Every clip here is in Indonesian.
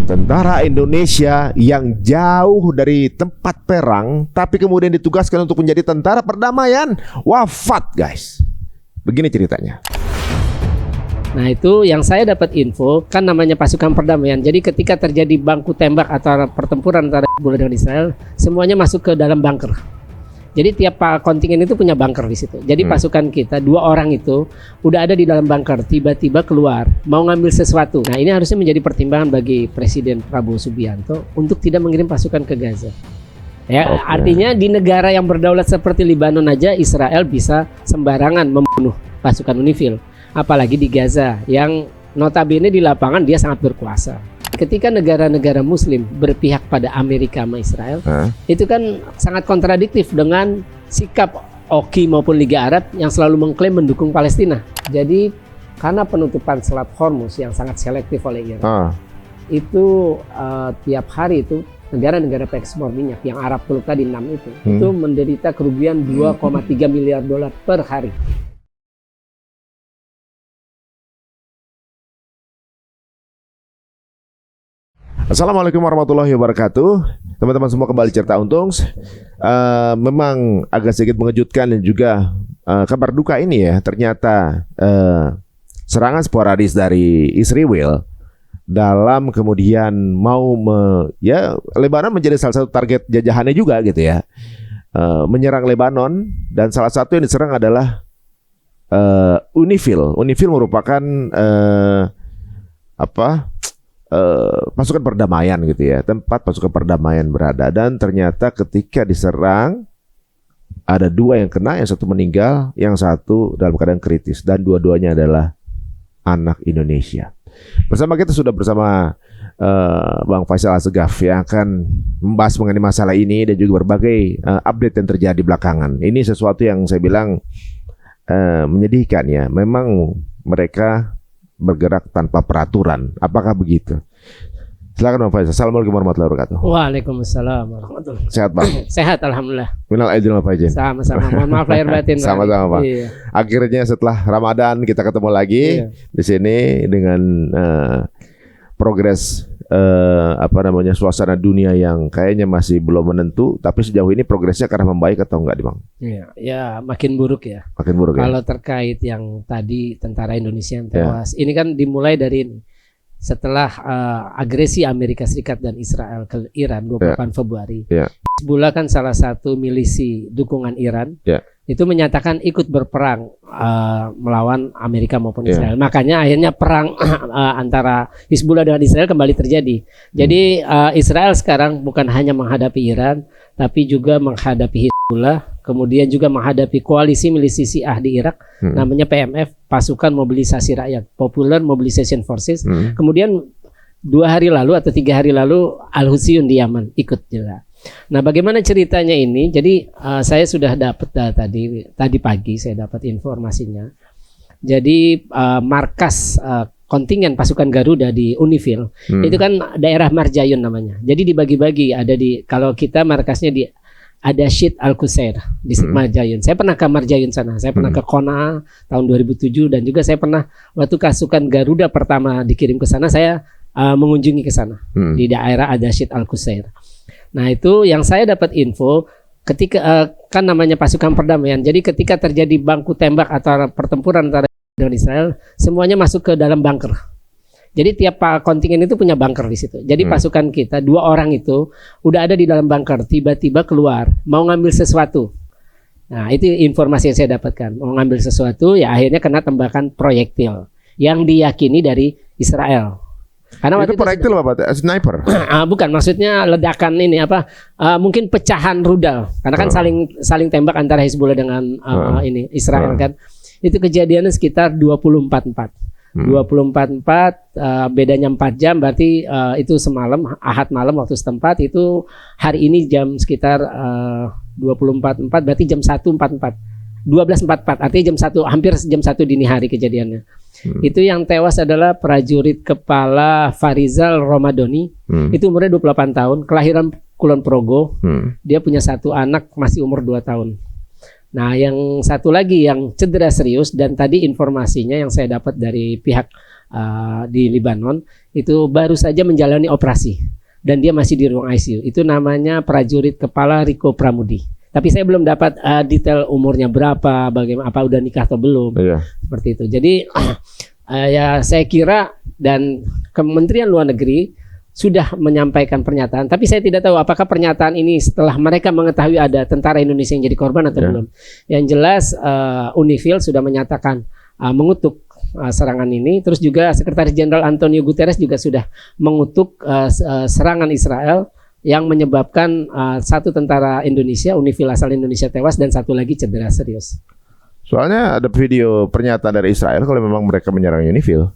Tentara Indonesia yang jauh dari tempat perang tapi kemudian ditugaskan untuk menjadi tentara perdamaian wafat, guys. Begini ceritanya. Nah, itu yang saya dapat info, kan namanya pasukan perdamaian. Jadi ketika terjadi baku tembak atau pertempuran antara Hizbullah dengan Israel, semuanya masuk ke dalam bunker. Jadi tiap kontingen itu punya bunker di situ. Jadi pasukan kita 2 orang itu udah ada di dalam bunker, tiba-tiba keluar mau ngambil sesuatu. Nah, ini harusnya menjadi pertimbangan bagi Presiden Prabowo Subianto untuk tidak mengirim pasukan ke Gaza. Ya, artinya di negara yang berdaulat seperti Lebanon aja Israel bisa sembarangan membunuh pasukan UNIFIL, apalagi di Gaza yang notabene di lapangan dia sangat berkuasa. Ketika negara-negara Muslim berpihak pada Amerika sama Israel, itu kan sangat kontradiktif dengan sikap Oki maupun Liga Arab yang selalu mengklaim mendukung Palestina. Jadi karena penutupan Selat Hormuz yang sangat selektif oleh Iran, itu tiap hari itu negara-negara pengekspor minyak yang Arab peluk tadi 6 itu menderita kerugian 2,3 miliar dolar per hari. Assalamualaikum warahmatullahi wabarakatuh. Teman-teman semua, kembali Cerita Untung. Memang agak sedikit mengejutkan dan juga kabar duka ini ya. Ternyata serangan sporadis dari Israel dalam kemudian mau Lebanon menjadi salah satu target jajahannya juga gitu ya. Menyerang Lebanon, dan salah satu yang diserang adalah UNIFIL. UNIFIL merupakan pasukan perdamaian gitu ya, tempat pasukan perdamaian berada. Dan ternyata ketika diserang ada 2 yang kena, yang satu meninggal, yang satu dalam keadaan kritis, dan dua-duanya adalah anak Indonesia. Bersama kita sudah bersama Bang Faisal Assegaf yang akan membahas mengenai masalah ini dan juga berbagai update yang terjadi belakangan. Ini sesuatu yang saya bilang menyedihkan ya. Memang mereka bergerak tanpa peraturan. Apakah begitu? Silakan Bang Faisal. Assalamualaikum warahmatullahi wabarakatuh. Waalaikumsalam warahmatullahi wabarakatuh. Sehat Bang? Sehat alhamdulillah. Minal aidin wal faizin. Sama-sama. Mohon maaf lahir batin. Sama-sama Pak. Iya. Akhirnya setelah Ramadan kita ketemu lagi di sini dengan progres suasana dunia yang kayaknya masih belum menentu, tapi sejauh ini progresnya karena membaik atau enggak, Bang? Iya, ya makin buruk ya. Makin buruk. Kalau terkait yang tadi tentara Indonesia yang tewas, ini kan dimulai dari setelah agresi Amerika Serikat dan Israel ke Iran 28 Februari. Hizbullah kan salah satu milisi dukungan Iran. Itu menyatakan ikut berperang melawan Amerika maupun Israel. Makanya akhirnya perang antara Hizbullah dengan Israel kembali terjadi. Jadi Israel sekarang bukan hanya menghadapi Iran, tapi juga menghadapi Hizbullah, kemudian juga menghadapi koalisi milisi Syiah di Irak, namanya PMF, Pasukan Mobilisasi Rakyat, Popular Mobilization Forces. Kemudian 2 hari lalu atau 3 hari lalu Al-Husyun di Yaman ikut juga. Nah, bagaimana ceritanya ini? Jadi saya sudah dapat tadi pagi saya dapat informasinya. Jadi markas kontingen pasukan Garuda di UNIFIL itu kan daerah Marjayun namanya. Jadi dibagi-bagi, kalau kita markasnya ada Syed Al-Qusair di Marjayun. Saya pernah ke Marjayun sana. Saya pernah ke Qona tahun 2007, dan juga saya pernah waktu pasukan Garuda pertama dikirim ke sana, saya mengunjungi ke sana di daerah ada Syed Al-Qusair. Nah, itu yang saya dapat info ketika kan namanya pasukan perdamaian. Jadi ketika terjadi baku tembak atau pertempuran antara dengan Israel, semuanya masuk ke dalam bunker. Jadi tiap kontingen itu punya bunker di situ. Jadi pasukan kita 2 orang itu udah ada di dalam bunker, tiba-tiba keluar mau ngambil sesuatu. Nah, itu informasi yang saya dapatkan. Mau ngambil sesuatu, ya akhirnya kena tembakan proyektil yang diyakini dari Israel. Karena itu proyektil apa Pak? Sniper? Bukan, maksudnya ledakan ini mungkin pecahan rudal. Karena kan saling tembak antara Hizbullah dengan ini Israel kan. Itu kejadiannya sekitar 24-4. 24-4, bedanya 4 jam, berarti itu semalam, Ahad malam waktu setempat. Itu hari ini jam sekitar 24-4, berarti jam 1.44. 12.44, artinya jam 1, hampir jam 1 dini hari kejadiannya. Itu yang tewas adalah prajurit kepala Farizal Romadoni. Itu umurnya 28 tahun, kelahiran Kulon Progo. Dia punya 1 anak masih umur 2 tahun. Nah, yang satu lagi yang cedera serius, dan tadi informasinya yang saya dapat dari pihak di Lebanon itu baru saja menjalani operasi dan dia masih di ruang ICU. Itu namanya prajurit kepala Riko Pramudi. Tapi saya belum dapat detail umurnya berapa, bagaimana, apa udah nikah atau belum. Seperti itu. Jadi ya saya kira dan Kementerian Luar Negeri sudah menyampaikan pernyataan, tapi saya tidak tahu apakah pernyataan ini setelah mereka mengetahui ada tentara Indonesia yang jadi korban atau belum. Yang jelas UNIFIL sudah menyatakan mengutuk serangan ini. Terus juga Sekretaris Jenderal Antonio Guterres juga sudah mengutuk serangan Israel yang menyebabkan satu tentara Indonesia, UNIFIL asal Indonesia tewas dan satu lagi cedera serius. Soalnya ada video pernyataan dari Israel kalau memang mereka menyerang UNIFIL.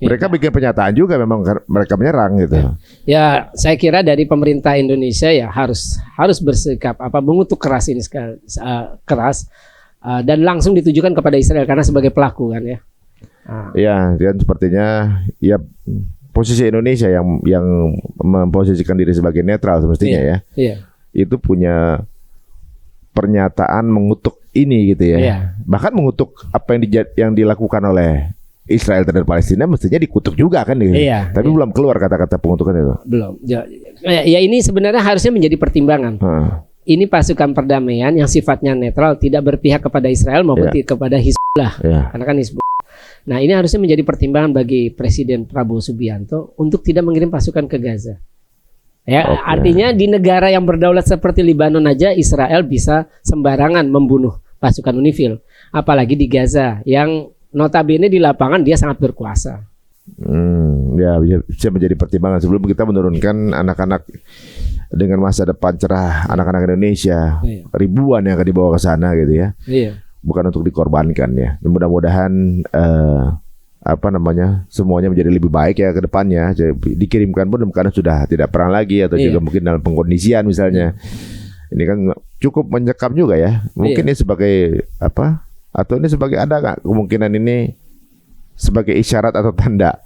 Mereka bikin pernyataan juga memang mereka menyerang gitu. Ya, saya kira dari pemerintah Indonesia ya harus bersikap mengutuk keras ini keras dan langsung ditujukan kepada Israel karena sebagai pelaku kan ya. Ya, dan sepertinya ya posisi Indonesia yang memposisikan diri sebagai netral semestinya itu punya pernyataan mengutuk ini gitu ya. Bahkan mengutuk apa yang dilakukan oleh Israel terhadap Palestina mestinya dikutuk juga kan gitu. Tapi belum keluar kata-kata pengutukan itu. Belum. Ya ini sebenarnya harusnya menjadi pertimbangan. Ini pasukan perdamaian yang sifatnya netral, tidak berpihak kepada Israel maupun kepada Hizbullah. Karena kan Hizbullah. Nah, ini harusnya menjadi pertimbangan bagi Presiden Prabowo Subianto untuk tidak mengirim pasukan ke Gaza. Ya, artinya di negara yang berdaulat seperti Lebanon aja Israel bisa sembarangan membunuh pasukan UNIFIL, apalagi di Gaza yang notabene di lapangan dia sangat berkuasa. Ya bisa menjadi pertimbangan sebelum kita menurunkan anak-anak dengan masa depan cerah, anak-anak Indonesia ribuan yang akan dibawa ke sana gitu ya. Bukan untuk dikorbankan ya. Mudah-mudahan semuanya menjadi lebih baik ya ke depannya. Dikirimkan pun karena sudah tidak perang lagi atau juga mungkin dalam pengkondisian misalnya. Ini kan cukup mencekam juga ya. Mungkin ini sebagai atau ini sebagai ada nggak kemungkinan ini sebagai isyarat atau tanda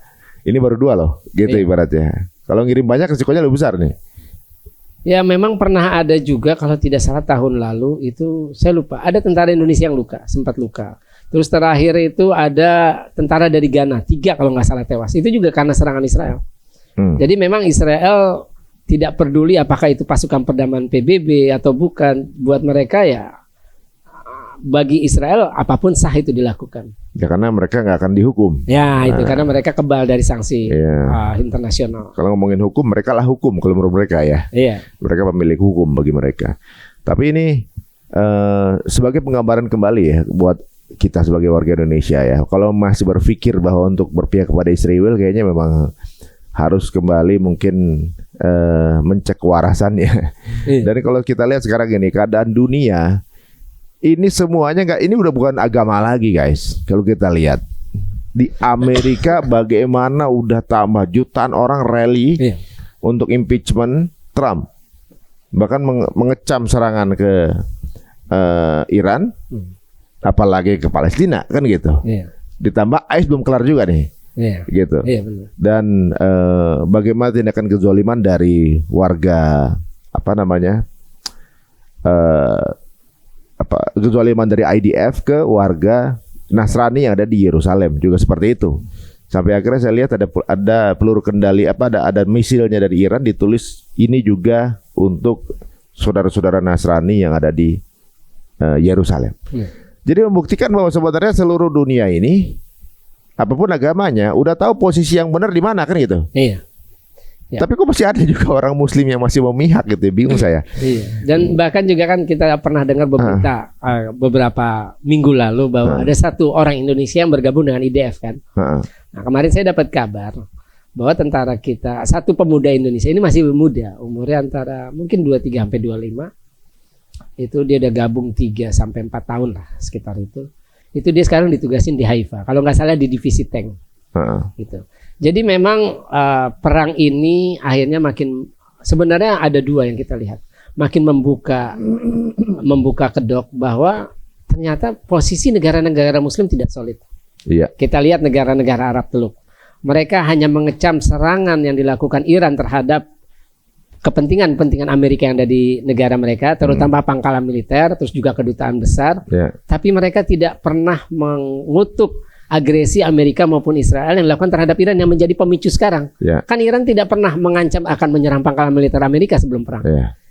ini baru 2 loh gitu ibaratnya. Kalau ngirim banyak risikonya lebih besar nih. Ya memang pernah ada juga kalau tidak salah tahun lalu itu saya lupa ada tentara Indonesia yang sempat luka. Terus terakhir itu ada tentara dari Ghana 3 kalau nggak salah tewas. Itu juga karena serangan Israel. Jadi memang Israel tidak peduli apakah itu pasukan perdamaian PBB atau bukan. Buat mereka ya bagi Israel apapun sah itu dilakukan. Ya karena mereka nggak akan dihukum. Ya itu karena mereka kebal dari sanksi internasional. Kalau ngomongin hukum, mereka lah hukum kalau menurut mereka ya. Mereka pemilik hukum bagi mereka. Tapi ini sebagai penggambaran kembali ya buat kita sebagai warga Indonesia ya. Kalau masih berpikir bahwa untuk berpihak kepada Israel kayaknya memang harus kembali mungkin mencek kewarasannya. Dan kalau kita lihat sekarang ini keadaan dunia ini semuanya ini udah bukan agama lagi guys. Kalau kita lihat di Amerika bagaimana udah tambah jutaan orang rally untuk impeachment Trump. Bahkan mengecam serangan ke Iran, apalagi ke Palestina kan gitu. Ditambah ICE belum kelar juga nih. Gitu. Benar. Dan bagaimana tindakan kezaliman dari warga kezaliman dari IDF ke warga Nasrani yang ada di Yerusalem juga seperti itu. Sampai akhirnya saya lihat ada peluru kendali ada misilnya dari Iran ditulis ini juga untuk saudara-saudara Nasrani yang ada di Yerusalem. Jadi membuktikan bahwa sebenarnya seluruh dunia ini apapun agamanya udah tahu posisi yang benar di mana kan gitu. Tapi kok masih ada juga orang Muslim yang masih memihak gitu, bingung saya. Dan bahkan juga kan kita pernah dengar beberapa minggu lalu bahwa ada satu orang Indonesia yang bergabung dengan IDF kan. Nah kemarin saya dapat kabar bahwa tentara kita, satu pemuda Indonesia ini masih muda, umurnya antara mungkin 23 sampai 25. Itu dia udah gabung 3 sampai 4 tahun lah sekitar itu. Itu dia sekarang ditugasin di Haifa, kalau nggak salah di divisi tank. Gitu. Jadi memang perang ini akhirnya sebenarnya ada 2 yang kita lihat. Makin membuka kedok bahwa ternyata posisi negara-negara Muslim tidak solid. Kita lihat negara-negara Arab Teluk. Mereka hanya mengecam serangan yang dilakukan Iran terhadap kepentingan Amerika yang ada di negara mereka, terutama pangkalan militer, terus juga kedutaan besar. Tapi mereka tidak pernah mengutuk agresi Amerika maupun Israel yang dilakukan terhadap Iran yang menjadi pemicu sekarang. Kan Iran tidak pernah mengancam akan menyerang pangkalan militer Amerika sebelum perang.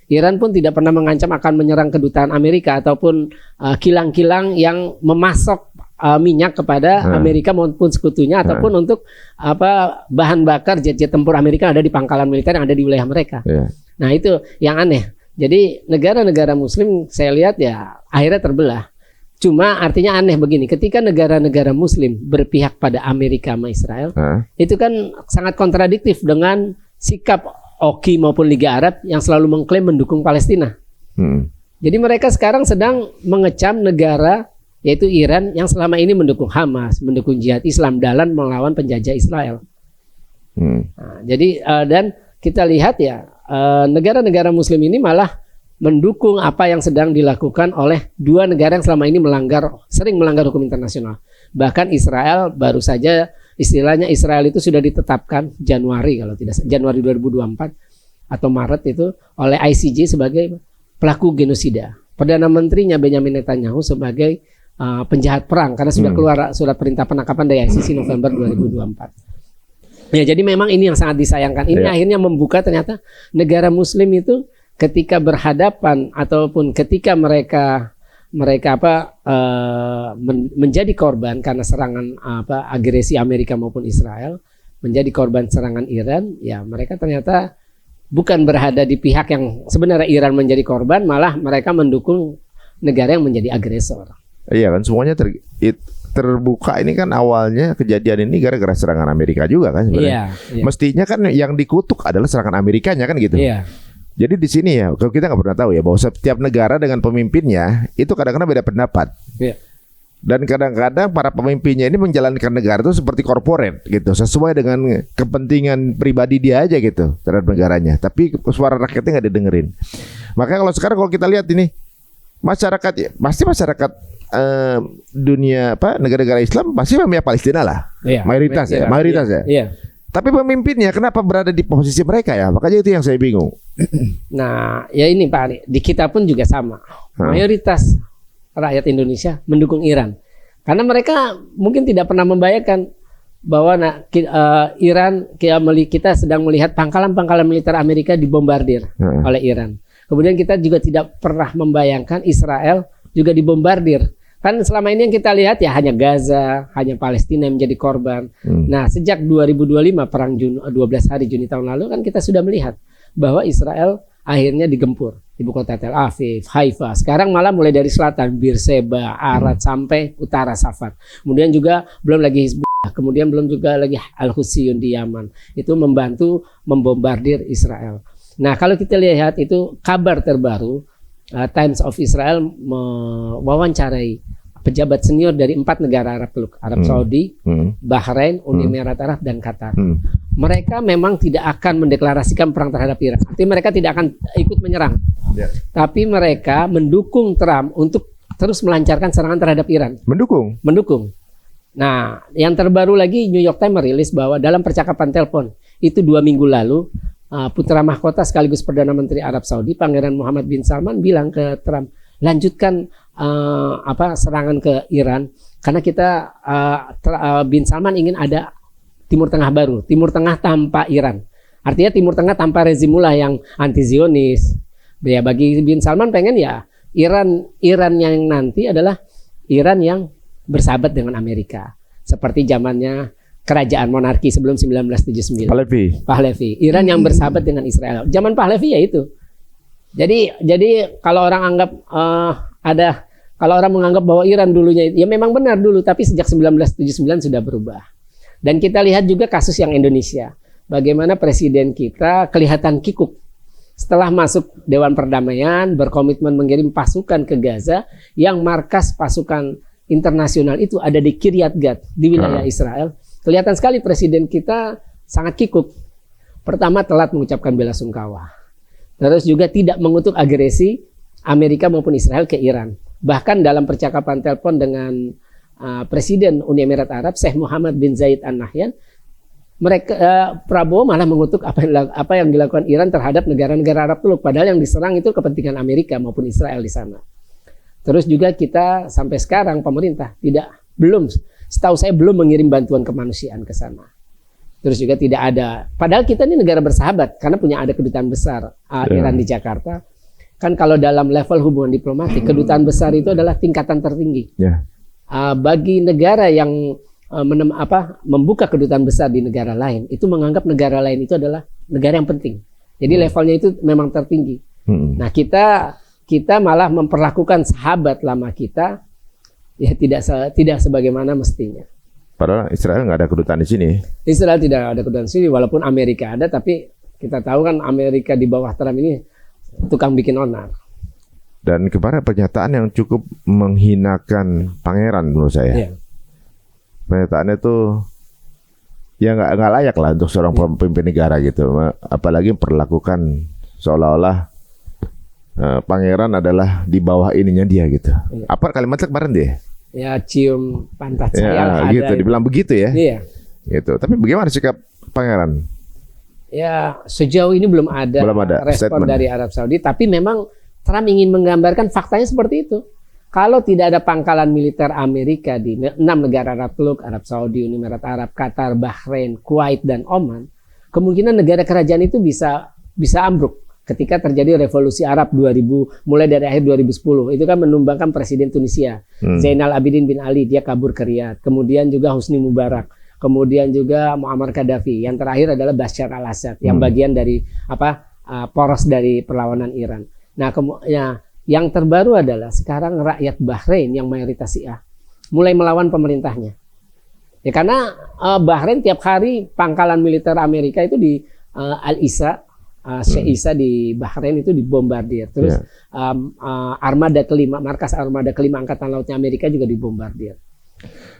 Iran pun tidak pernah mengancam akan menyerang kedutaan Amerika ataupun kilang-kilang yang memasok minyak kepada Amerika maupun sekutunya ataupun untuk bahan bakar jet-jet tempur Amerika yang ada di pangkalan militer yang ada di wilayah mereka. Nah itu yang aneh. Jadi negara-negara Muslim saya lihat ya akhirnya terbelah. Cuma artinya aneh begini, ketika negara-negara Muslim berpihak pada Amerika sama Israel, itu kan sangat kontradiktif dengan sikap OKI maupun Liga Arab yang selalu mengklaim mendukung Palestina. Jadi mereka sekarang sedang mengecam negara yaitu Iran yang selama ini mendukung Hamas, mendukung jihad Islam dalam melawan penjajah Israel. Nah, jadi dan kita lihat ya negara-negara Muslim ini malah mendukung apa yang sedang dilakukan oleh dua negara yang selama ini sering melanggar hukum internasional. Bahkan Israel baru saja istilahnya Israel itu sudah ditetapkan Januari 2024 atau Maret itu oleh ICJ sebagai pelaku genosida. Perdana Menterinya Benjamin Netanyahu sebagai penjahat perang karena sudah keluar surat perintah penangkapan dari ICC November 2024. Ya, jadi memang ini yang sangat disayangkan. Ini akhirnya membuka ternyata negara Muslim itu ketika berhadapan ataupun ketika mereka menjadi korban karena serangan agresi Amerika maupun Israel, menjadi korban serangan Iran, ya mereka ternyata bukan berada di pihak yang sebenarnya Iran menjadi korban, malah mereka mendukung negara yang menjadi agresor. Iya kan semuanya terbuka ini kan awalnya kejadian ini gara-gara serangan Amerika juga kan sebenarnya. Mestinya kan yang dikutuk adalah serangan Amerikanya kan gitu. Jadi di sini ya kalau kita nggak pernah tahu ya bahwa setiap negara dengan pemimpinnya itu kadang-kadang beda pendapat. Dan kadang-kadang para pemimpinnya ini menjalankan negara itu seperti korporat gitu, sesuai dengan kepentingan pribadi dia aja gitu terhadap negaranya. Tapi suara rakyatnya nggak didengerin. Makanya kalau kita lihat ini masyarakat pasti masyarakat dunia negara-negara Islam pasti memang Palestina lah, mayoritas ya. Tapi pemimpinnya kenapa berada di posisi mereka ya? Makanya itu yang saya bingung. Nah ya ini Pak Ari, di kita pun juga sama. Mayoritas rakyat Indonesia mendukung Iran karena mereka mungkin tidak pernah membayangkan bahwa Iran kita sedang melihat pangkalan-pangkalan militer Amerika dibombardir oleh Iran. Kemudian kita juga tidak pernah membayangkan Israel juga dibombardir. Kan selama ini yang kita lihat ya hanya Gaza, hanya Palestina yang menjadi korban. Nah sejak 2025 perang 12 hari Juni tahun lalu kan kita sudah melihat bahwa Israel akhirnya digempur. Ibu kota Tel Aviv, Haifa. Sekarang malah mulai dari selatan Beersheba, Arad sampai utara Safad. Kemudian juga belum lagi Hizbullah, kemudian belum juga lagi Al-Hussiyun di Yaman. Itu membantu membombardir Israel. Nah kalau kita lihat itu kabar terbaru, Times of Israel mewawancarai pejabat senior dari 4 negara Arab Teluk, Arab Saudi, Bahrain, Uni Emirat Arab dan Qatar. Mereka memang tidak akan mendeklarasikan perang terhadap Iran. Artinya mereka tidak akan ikut menyerang. Tapi mereka mendukung Trump untuk terus melancarkan serangan terhadap Iran. Mendukung. Nah, yang terbaru lagi New York Times merilis bahwa dalam percakapan telepon itu 2 minggu lalu putra mahkota sekaligus Perdana Menteri Arab Saudi Pangeran Muhammad bin Salman bilang ke Trump, lanjutkan serangan ke Iran karena kita bin Salman ingin ada Timur Tengah baru, Timur Tengah tanpa Iran. Artinya Timur Tengah tanpa rezim mullah yang anti Zionis. Ya bagi bin Salman pengen ya Iran yang nanti adalah Iran yang bersahabat dengan Amerika seperti zamannya kerajaan monarki sebelum 1979. Pahlavi. Iran yang bersahabat dengan Israel. Zaman Pahlavi ya itu. Jadi kalau orang anggap kalau orang menganggap bahwa Iran dulunya ya memang benar dulu, tapi sejak 1979 sudah berubah. Dan kita lihat juga kasus yang Indonesia. Bagaimana presiden kita kelihatan kikuk setelah masuk Dewan Perdamaian, berkomitmen mengirim pasukan ke Gaza yang markas pasukan internasional itu ada di Kiryat Gat di wilayah Israel. Kelihatan sekali presiden kita sangat kikuk. Pertama telat mengucapkan bela sungkawa. Terus juga tidak mengutuk agresi Amerika maupun Israel ke Iran. Bahkan dalam percakapan telepon dengan Presiden Uni Emirat Arab Sheikh Mohammed bin Zayed Al Nahyan, Prabowo malah mengutuk apa yang dilakukan Iran terhadap negara-negara Arab Teluk. Padahal yang diserang itu kepentingan Amerika maupun Israel di sana. Terus juga kita sampai sekarang pemerintah belum setahu saya belum mengirim bantuan kemanusiaan ke sana. Terus juga tidak ada, padahal kita ini negara bersahabat karena ada kedutaan besar Iran di Jakarta. Kan kalau dalam level hubungan diplomatik, kedutaan besar itu adalah tingkatan tertinggi. Bagi negara yang membuka kedutaan besar di negara lain, itu menganggap negara lain itu adalah negara yang penting. Jadi levelnya itu memang tertinggi. Nah kita malah memperlakukan sahabat lama kita ya tidak sebagaimana mestinya. Padahal Israel nggak ada kedutaan di sini. Israel tidak ada kedutaan di sini, walaupun Amerika ada, tapi kita tahu kan Amerika di bawah Trump ini tukang bikin onar. Dan kemarin pernyataan yang cukup menghinakan pangeran menurut saya. Iya. Pernyataannya tuh ya nggak layak lah untuk seorang pemimpin negara gitu. Apalagi memperlakukan seolah-olah pangeran adalah di bawah ininya dia gitu. Iya. Apa kalimatnya kemarin deh? Ya cium pantat saya gitu, dibilang begitu ya. Iya. Gitu. Tapi bagaimana sikap pangeran? Ya sejauh ini belum ada respon statement dari Arab Saudi, tapi memang Trump ingin menggambarkan faktanya seperti itu. Kalau tidak ada pangkalan militer Amerika di 6 negara Arab Teluk, Arab Saudi, Uni Emirat Arab, Qatar, Bahrain, Kuwait dan Oman, kemungkinan negara kerajaan itu bisa ambruk. Ketika terjadi revolusi Arab 2000, mulai dari akhir 2010, itu kan menumbangkan Presiden Tunisia, Zainal Abidin bin Ali, dia kabur ke Riyadh. Kemudian juga Husni Mubarak, kemudian juga Muammar Gaddafi. Yang terakhir adalah Bashar al-Assad, yang bagian dari poros dari perlawanan Iran. Nah, yang terbaru adalah sekarang rakyat Bahrain yang mayoritas Syiah mulai melawan pemerintahnya. Ya karena Bahrain tiap hari pangkalan militer Amerika itu di Al-Isa, Syekh Isa di Bahrain itu dibombardir. Terus armada kelima, markas armada kelima angkatan lautnya Amerika juga dibombardir.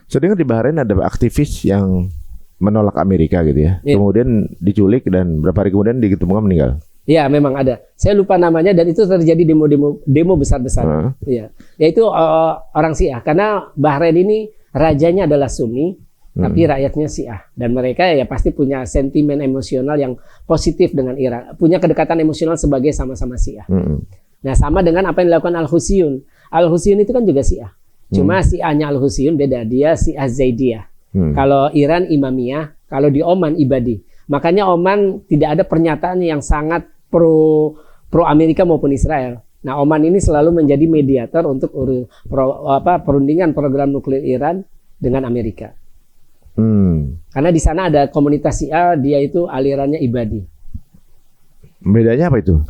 Sedangkan di Bahrain ada aktivis yang menolak Amerika gitu ya. Kemudian diculik dan berapa hari kemudian ditemukan meninggal. Ya memang ada. Saya lupa namanya dan itu terjadi demo besar-besaran. Ya, yaitu orang Syiah karena Bahrain ini rajanya adalah Sunni. Tapi rakyatnya Syiah dan mereka ya pasti punya sentimen emosional yang positif dengan Iran, punya kedekatan emosional sebagai sama-sama Syiah. Nah sama dengan apa yang dilakukan Al-Husiyun. Al-Husiyun itu kan juga Syiah, cuma Syiahnya Al-Husiyun beda, dia Syiah Zaidiyah. Kalau Iran Imamiyah, kalau di Oman Ibadi. Makanya Oman tidak ada pernyataan yang sangat pro Amerika maupun Israel. Nah Oman ini selalu menjadi mediator untuk perundingan program nuklir Iran dengan Amerika. Karena di sana ada komunitas Syiah, dia itu alirannya Ibadi. Bedanya apa itu?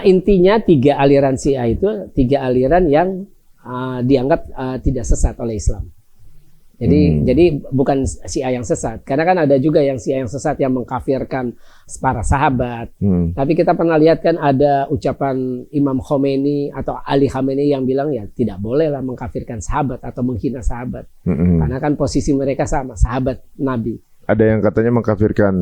Intinya 3 aliran Syiah itu 3 aliran yang dianggap tidak sesat oleh Islam. Jadi bukan Syiah yang sesat. Karena kan ada juga yang Syiah yang sesat yang mengkafirkan para sahabat. Tapi kita pernah lihat kan ada ucapan Imam Khomeini atau Ali Khamenei yang bilang ya tidak bolehlah mengkafirkan sahabat atau menghina sahabat. Karena kan posisi mereka sama, sahabat Nabi. Ada yang katanya mengkafirkan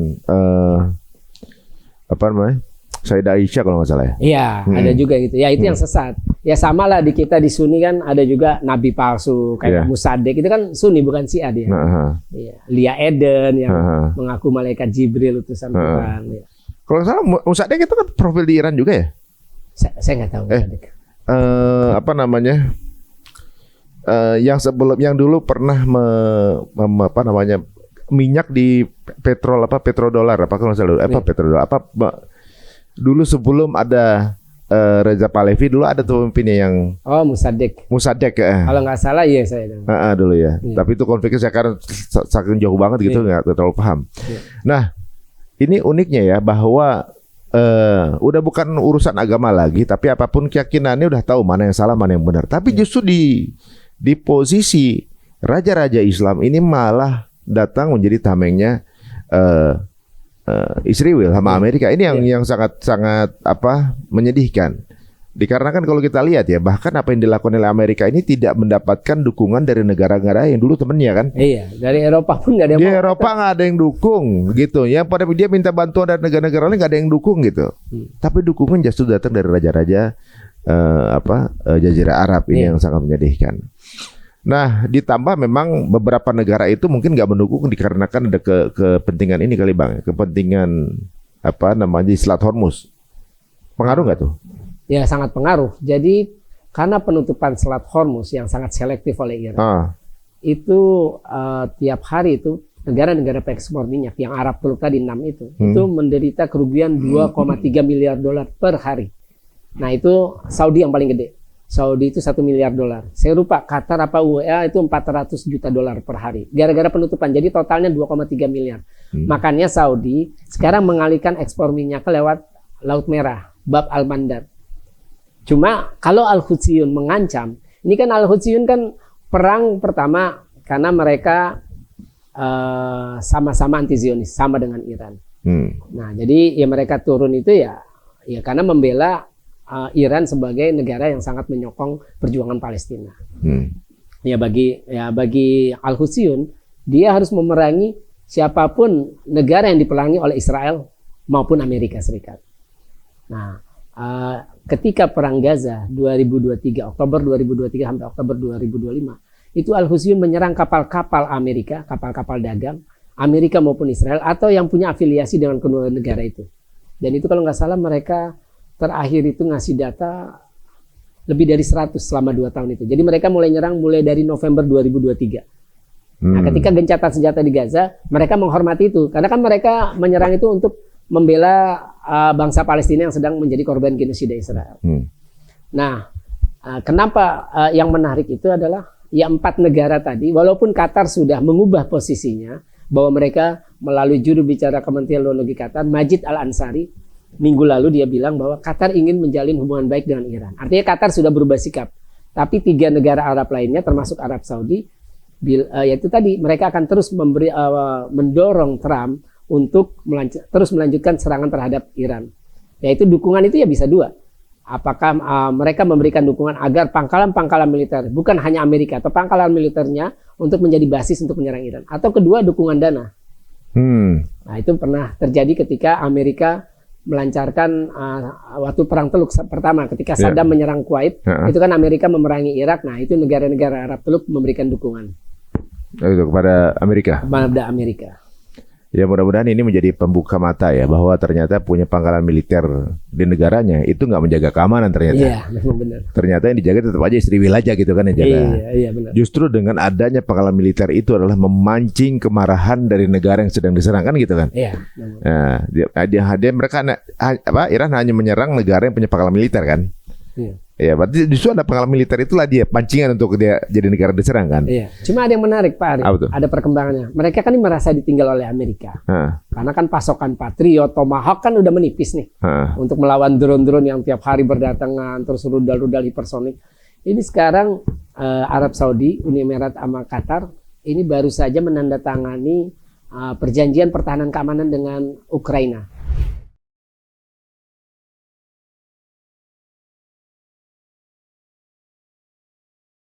apa namanya? Sayyidah Aisyah kalau nggak salah ya. Iya, ada juga gitu. Ya itu yang sesat. Ya sama lah di kita di Sunni kan ada juga nabi palsu kayak Musaddiq, itu kan Sunni bukan Syiah dia. Iya. Lia Eden yang mengaku malaikat Jibril utusan Tuhan. Ya. Kalau nggak salah Musaddiq itu kan profil di Iran juga ya? Saya nggak tahu. Apa namanya? Yang sebelum yang dulu pernah apa namanya minyak di petrodolar apa kalau nggak salah petrodolar apa dulu sebelum ada Reza Pahlavi dulu ada tuh pemimpinnya yang Musaddiq kalau nggak salah iya saya dulu ya. Tapi itu konfliknya sekarang saking jauh banget gitu nggak terlalu paham. Nah ini uniknya ya bahwa udah bukan urusan agama lagi, tapi apapun keyakinannya udah tahu mana yang salah mana yang benar. Tapi justru di posisi raja-raja Islam ini malah datang menjadi tamengnya Israel sama Amerika. Ini yang sangat menyedihkan. Dikarenakan kalau kita lihat ya, bahkan apa yang dilakukan oleh Amerika ini tidak mendapatkan dukungan dari negara-negara yang dulu temennya kan. Iya, dari Eropa pun nggak ada yang mau. Eropa nggak ada yang dukung gitu. Yang pada dia minta bantuan dari negara-negara lain nggak ada yang dukung gitu. Tapi dukungan justru datang dari raja-raja Jazirah Arab ini yang sangat menyedihkan. Nah, ditambah memang beberapa negara itu mungkin nggak mendukung dikarenakan ada kepentingan ini kali Bang, kepentingan di Selat Hormuz. Pengaruh nggak tuh? Ya, sangat pengaruh. Jadi karena penutupan Selat Hormuz yang sangat selektif oleh Iran, itu tiap hari itu negara-negara pengekspor minyak yang Arab Teluk tadi 6 itu menderita kerugian 2,3 miliar dolar per hari. Nah itu Saudi yang paling gede. Saudi itu 1 miliar dolar. Saya lupa Qatar apa UEA itu 400 juta dolar per hari. Gara-gara penutupan. Jadi totalnya 2,3 miliar. Makanya Saudi sekarang mengalihkan ekspor minyak lewat Laut Merah, Bab al-Mandab. Cuma kalau Al-Houthiyun mengancam, ini kan Al-Houthiyun kan perang pertama karena mereka sama-sama anti Zionis, sama dengan Iran. Nah, jadi ya mereka turun itu ya karena membela Iran sebagai negara yang sangat menyokong perjuangan Palestina. Ya bagi Al-Houthiyun, dia harus memerangi siapapun negara yang diperangi oleh Israel maupun Amerika Serikat. Nah, ketika perang Gaza 2023 Oktober 2023 sampai Oktober 2025 itu Al-Houthiyun menyerang kapal-kapal Amerika, kapal-kapal dagang Amerika maupun Israel atau yang punya afiliasi dengan kedua negara itu. Dan itu kalau nggak salah mereka terakhir itu ngasih data lebih dari 100 selama 2 tahun itu. Jadi mereka mulai nyerang mulai dari November 2023. Nah, ketika gencatan senjata di Gaza, mereka menghormati itu karena kan mereka menyerang itu untuk membela bangsa Palestina yang sedang menjadi korban genosida Israel. Nah, kenapa yang menarik itu adalah ya 4 negara tadi, walaupun Qatar sudah mengubah posisinya, bahwa mereka melalui juru bicara Kementerian Luar Negeri Qatar, Majid Al-Ansari, minggu lalu dia bilang bahwa Qatar ingin menjalin hubungan baik dengan Iran. Artinya Qatar sudah berubah sikap. Tapi 3 negara Arab lainnya, termasuk Arab Saudi, yaitu tadi mereka akan terus mendorong Trump untuk terus melanjutkan serangan terhadap Iran. Yaitu dukungan itu ya bisa 2. Apakah mereka memberikan dukungan agar pangkalan-pangkalan militer, bukan hanya Amerika, atau pangkalan militernya untuk menjadi basis untuk menyerang Iran. Atau kedua, dukungan dana. Nah itu pernah terjadi ketika Amerika melancarkan waktu perang Teluk pertama, ketika Saddam menyerang Kuwait, itu kan Amerika memerangi Irak. Nah itu negara-negara Arab Teluk memberikan dukungan itu kepada Amerika. Kepada Amerika. Ya mudah-mudahan ini menjadi pembuka mata ya bahwa ternyata punya pangkalan militer di negaranya itu nggak menjaga keamanan ternyata. Iya, memang benar. Ternyata yang dijaga tetap aja istri aja gitu kan yang jaga. Iya benar. Justru dengan adanya pangkalan militer itu adalah memancing kemarahan dari negara yang sedang diserang kan gitu kan. Iya. Nah, dia mereka Iran hanya menyerang negara yang punya pangkalan militer kan. Iya. Ya, berarti justru ada pengalaman militer itulah dia pancingan untuk dia jadi negara diserang kan. Iya. Cuma ada yang menarik Pak Ari. Ada perkembangannya. Mereka kan merasa ditinggal oleh Amerika. Karena kan pasokan Patriot, Tomahawk kan udah menipis nih. Untuk melawan drone-drone yang tiap hari berdatangan, terus rudal-rudal hipersonik. Ini sekarang Arab Saudi, Uni Emirat sama Qatar ini baru saja menandatangani perjanjian pertahanan keamanan dengan Ukraina.